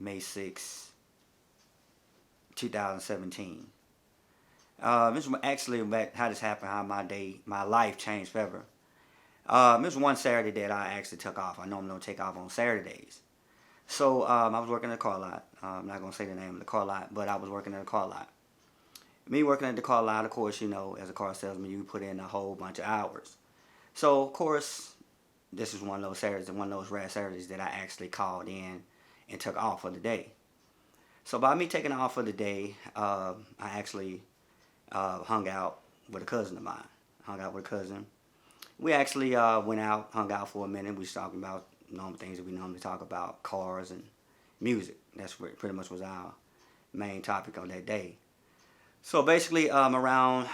May 6, 2017. This was actually how this happened, how my life changed forever. This was one Saturday that I actually took off. I normally don't take off on Saturdays. So I was working at a car lot. I'm not going to say the name of the car lot, but I was working at a car lot. Me working at the car lot, of course, as a car salesman, you put in a whole bunch of hours. So, of course, this is one of those Saturdays, one of those rare Saturdays that I actually called in and took off for the day. So by me taking off for the day, I actually hung out with a cousin of mine. Hung out with a cousin. We actually went out, hung out for a minute. We was talking about normal things that we normally talk about, cars and music. That's what pretty much was our main topic on that day. So basically, around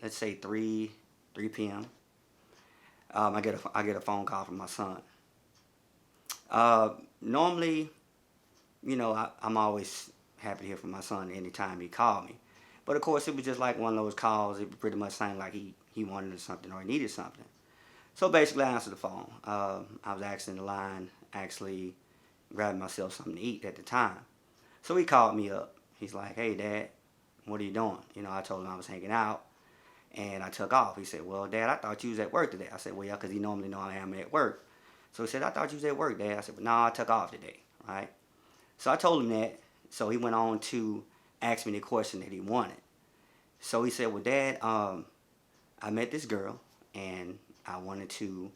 let's say 3 p.m., I get a phone call from my son. Normally, I'm always happy to hear from my son anytime he called me. But of course, it was just like one of those calls. It pretty much sounded like he wanted something or he needed something. So basically, I answered the phone. I was actually in the line, actually grabbing myself something to eat at the time. So he called me up. He's like, "Hey, Dad, what are you doing?" I told him I was hanging out, and I took off. He said, "Well, Dad, I thought you was at work today." I said, "Well, yeah, because he normally know I am at work." So he said, "I thought you was at work, Dad." I said, "But no, I took off today, right?" So I told him that. So he went on to ask me the question that he wanted. So he said, "Well, Dad, I met this girl, and I wanted to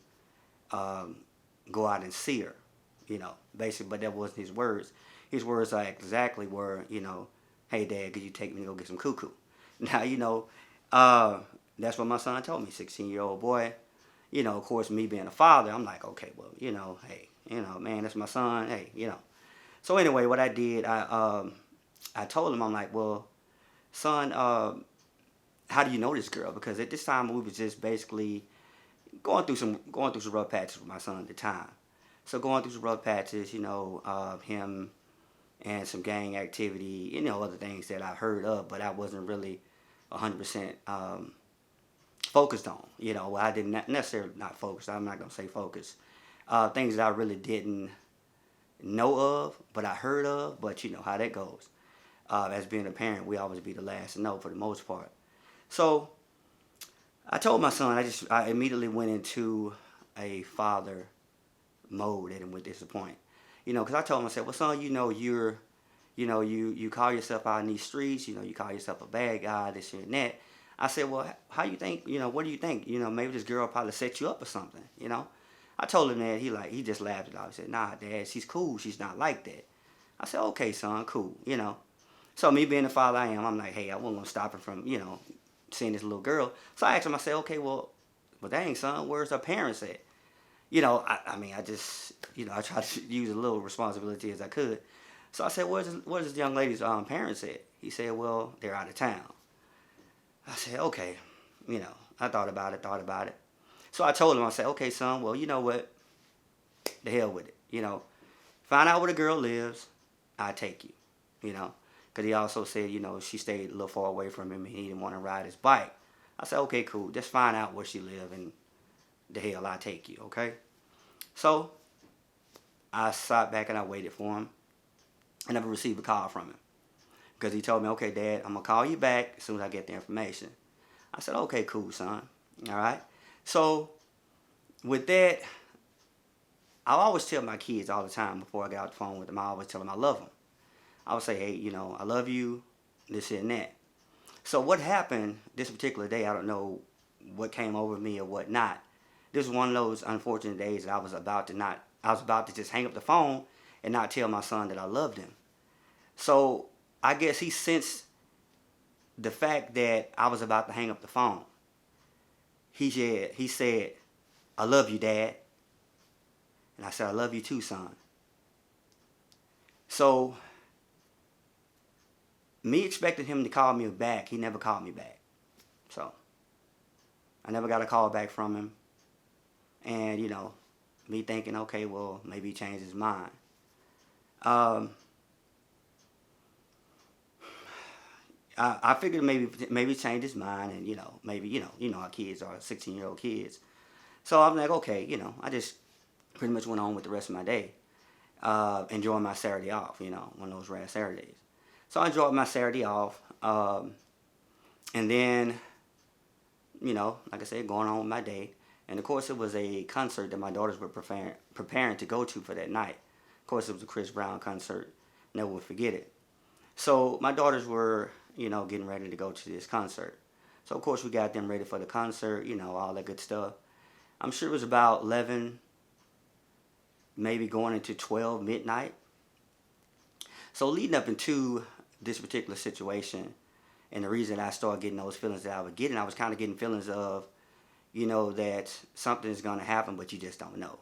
um, go out and see her, basically." But that wasn't his words. His words are exactly were, "Hey, Dad, could you take me to go get some cuckoo?" Now, that's what my son told me, 16-year-old boy. Of course, me being a father, I'm like, okay, well, hey, man, that's my son. Hey. So anyway, what I did, I told him, I'm like, well, son, how do you know this girl? Because at this time we was just basically going through some rough patches with my son at the time. So going through some rough patches, him and some gang activity, other things that I heard of, but I wasn't really 100% focused on. Well, I didn't necessarily not focused. I'm not gonna say focused. Things that I really didn't know of, but I heard of. But you know how that goes. As being a parent, we always be the last to know for the most part. So I told my son, I immediately went into a father mode at this point. Because I told him, I said, well, son, you call yourself out in these streets, you call yourself a bad guy, this and that. I said, well, how you think, what do you think? Maybe this girl probably set you up or something. I told him that, he just laughed it off. He said, nah, Dad, she's cool. She's not like that. I said, okay, son, cool. So me being the father I am, I'm like, hey, I wasn't going to stop her from, seeing this little girl. So I asked him, I said, okay, well, dang, son, where's her parents at? I mean, I just, I tried to use a little responsibility as I could. So I said, where's this young lady's parents at? He said, well, they're out of town. I said, okay, I thought about it. So I told him, I said, okay, son, well, you know what? The hell with it. Find out where the girl lives, I'll take you. Because he also said, she stayed a little far away from him and he didn't want to ride his bike. I said, okay, cool. Just find out where she live and the hell, I'll take you, okay? So I sat back and I waited for him. I never received a call from him. Because he told me, okay, Dad, I'm going to call you back as soon as I get the information. I said, okay, cool, son. All right? So with that, I always tell my kids all the time before I get off the phone with them, I always tell them I love them. I would say, hey, I love you, this and that. So what happened this particular day, I don't know what came over me or what not. This was one of those unfortunate days that I was about to just hang up the phone and not tell my son that I loved him. So I guess he sensed the fact that I was about to hang up the phone. He said, I love you, Dad. And I said, I love you too, son. So me expecting him to call me back, he never called me back. So I never got a call back from him. And, me thinking, okay, well, maybe he changed his mind. I figured maybe he changed his mind and, maybe, our kids are 16-year-old kids. So I'm like, okay, I just pretty much went on with the rest of my day. enjoying my Saturday off, one of those rare Saturdays. So I enjoyed my Saturday off. And then, like I said, going on with my day. And of course, it was a concert that my daughters were preparing to go to for that night. Of course, it was a Chris Brown concert. Never would forget it. So my daughters were, getting ready to go to this concert. So of course, we got them ready for the concert, all that good stuff. I'm sure it was about 11, maybe going into 12 midnight. So leading up into this particular situation, and the reason I started getting those feelings that I was kind of getting feelings of, that something's going to happen, but you just don't know.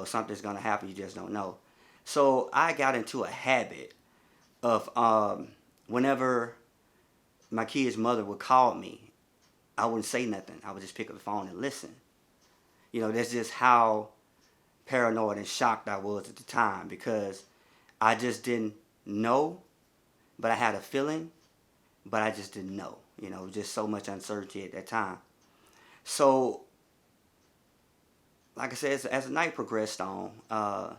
Something's going to happen, you just don't know. So I got into a habit of whenever my kid's mother would call me, I wouldn't say nothing. I would just pick up the phone and listen. That's just how paranoid and shocked I was at the time, because I just didn't know, but I had a feeling, but I just didn't know. Just so much uncertainty at that time. So, like I said, as the night progressed on, I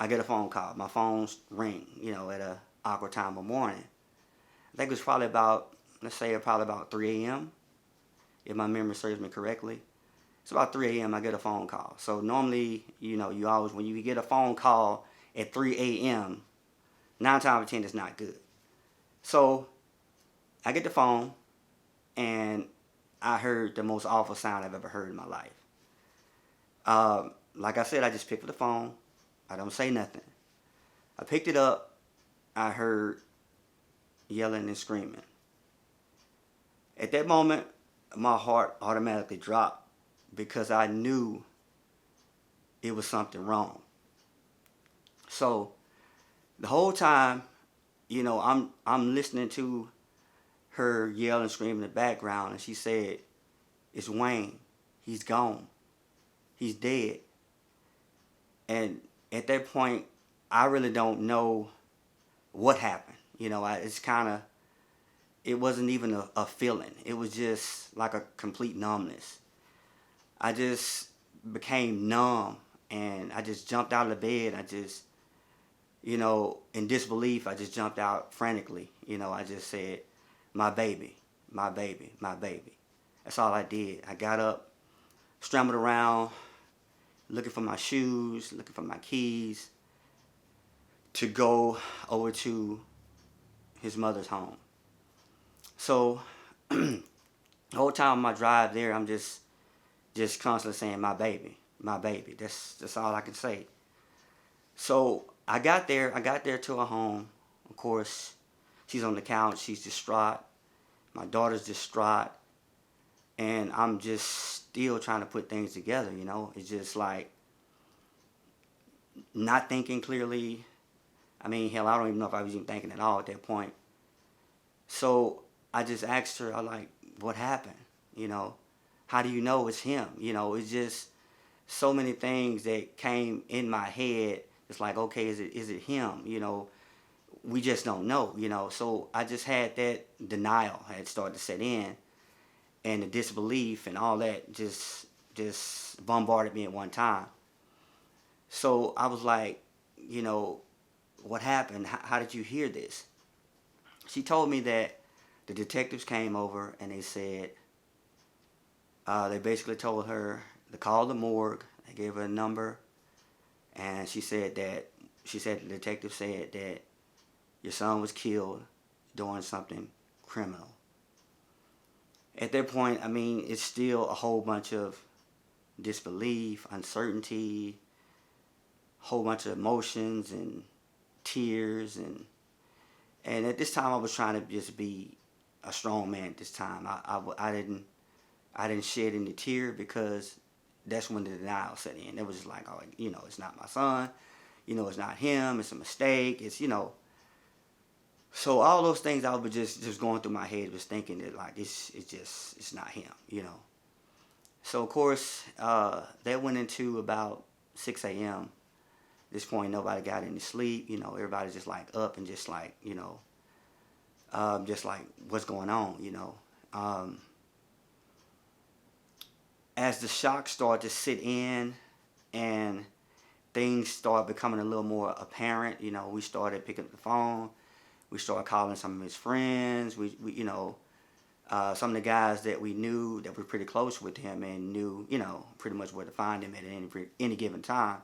get a phone call. My phone's ring, at a awkward time of morning. I think it was probably about 3 a.m., if my memory serves me correctly. It's about 3 a.m. I get a phone call. So normally, you always, when you get a phone call at 3 a.m., 9 times out of 10 it's not good. So I get the phone, and I heard the most awful sound I've ever heard in my life. Like I said, I just picked up the phone. I don't say nothing. I picked it up. I heard yelling and screaming. At that moment, my heart automatically dropped, because I knew it was something wrong. So the whole time, I'm listening to her yell and scream in the background, and she said, "It's Wayne. He's gone. He's dead." And at that point, I really don't know what happened. It wasn't even a feeling. It was just like a complete numbness. I just became numb, and I just jumped out of the bed. I just, in disbelief, I just jumped out frantically. I just said, "My baby, my baby, my baby." That's all I did. I got up, scrambled around, looking for my shoes, looking for my keys, to go over to his mother's home. So the whole time on my drive there, I'm just constantly saying, "My baby, my baby." That's all I can say. So I got there to her home. Of course, she's on the couch. She's distraught. My daughter's distraught. And I'm just still trying to put things together, It's just like not thinking clearly. I mean, hell, I don't even know if I was even thinking at all at that point. So I just asked her, "What happened? How do you know it's him?" It's just so many things that came in my head. It's like, okay, is it him? We just don't know, So I just had that denial had started to set in, and the disbelief and all that just bombarded me at one time. So I was like, "What happened? How did you hear this?" She told me that the detectives came over, and they said, they basically told her to call the morgue. They gave her a number, and the detective said that your son was killed doing something criminal. At that point, it's still a whole bunch of disbelief, uncertainty, whole bunch of emotions and tears, and at this time I was trying to just be a strong man. At this time, I didn't shed any tear, because that's when the denial set in. It was just like, "Oh, it's not my son. It's not him. It's a mistake. It's." So all those things I was just going through my head, was thinking that it's not him. So of course, that went into about 6 a.m. At this point, nobody got any sleep. Everybody's just like up and just like, just like, what's going on. As the shock started to sit in, and things started becoming a little more apparent. You know, we started picking up the phone. We started calling some of his friends. We you know, some of the guys that we knew that were pretty close with him and knew, you know, pretty much where to find him at any given time.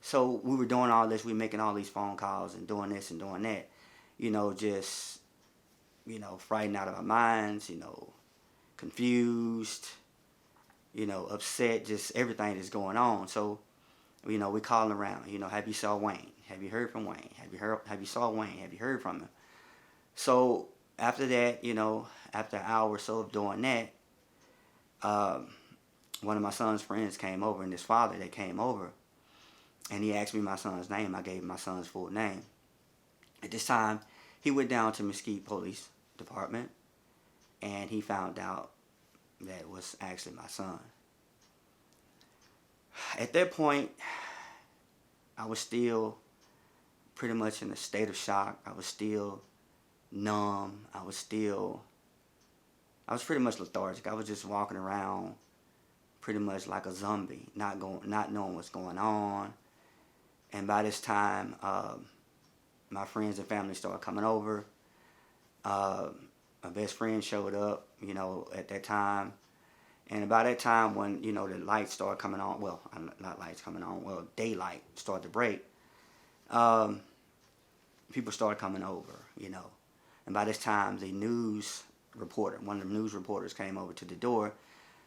So we were doing all this. We were making all these phone calls and doing this and doing that. You know, just, you know, frightened out of our minds. You know, confused. You know, upset. Just everything that's going on. So, you know, we calling around. You know, have you saw Wayne? Have you heard from Wayne? Have you saw Wayne? Have you heard from him? So after that, you know, after an hour or so of doing that, um, one of my son's friends came over, and his father, they came over, and he asked me my son's name. I gave him my son's full name. At this time, he went down to Mesquite Police Department, and he found out that it was actually my son. At that point, I was still pretty much in a state of shock. I was still numb. I was pretty much lethargic. I was just walking around pretty much like a zombie, not knowing what's going on. And by this time, my friends and family started coming over. My best friend showed up, you know, at that time. And by that time, when, you know, the lights started coming on, well, not lights coming on, well, daylight started to break, people started coming over, you know. And by this time, the news reporter, one of the news reporters came over to the door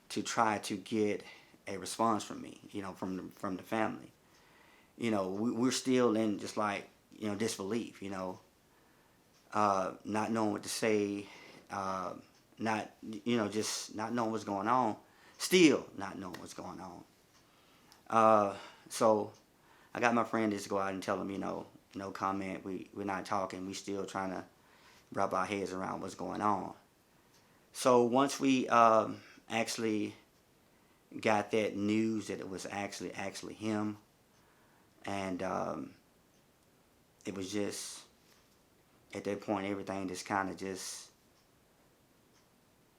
to try to get a response from me, you know, from the family. You know, we're still in just like, you know, disbelief, you know, not knowing what to say, not, you know, just not knowing what's going on, still not knowing what's going on. So I got my friend just to go out and tell him, you know, no comment, we're not talking, we still trying to wrap our heads around what's going on. So once we actually got that news that it was actually him, and it was just, at that point, everything just kind of just,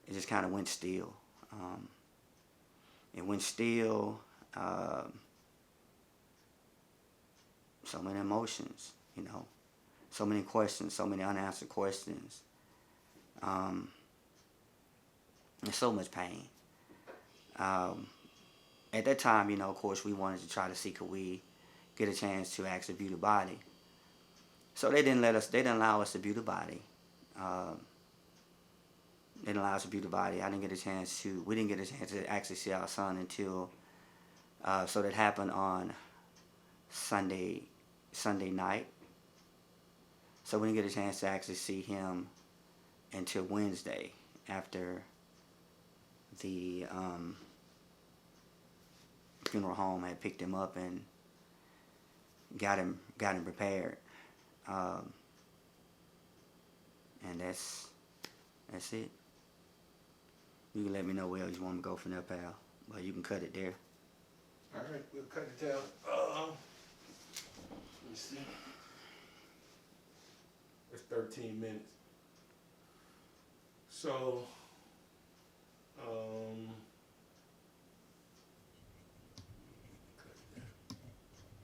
it just kind of went still. It went still. So many emotions, you know, so many questions, so many unanswered questions. And so much pain. At that time, you know, of course, we wanted to try to see could we get a chance to actually view the body. So they didn't allow us to view the body. They didn't allow us to view the body. We didn't get a chance to actually see our son until, so that happened on Sunday night. So we didn't get a chance to actually see him until Wednesday after the funeral home had picked him up and got him prepared. And that's it. You can let me know where else you want me to go from there, pal. But you can cut it there. All right, we'll cut it down. Let me see. It's 13 minutes. So,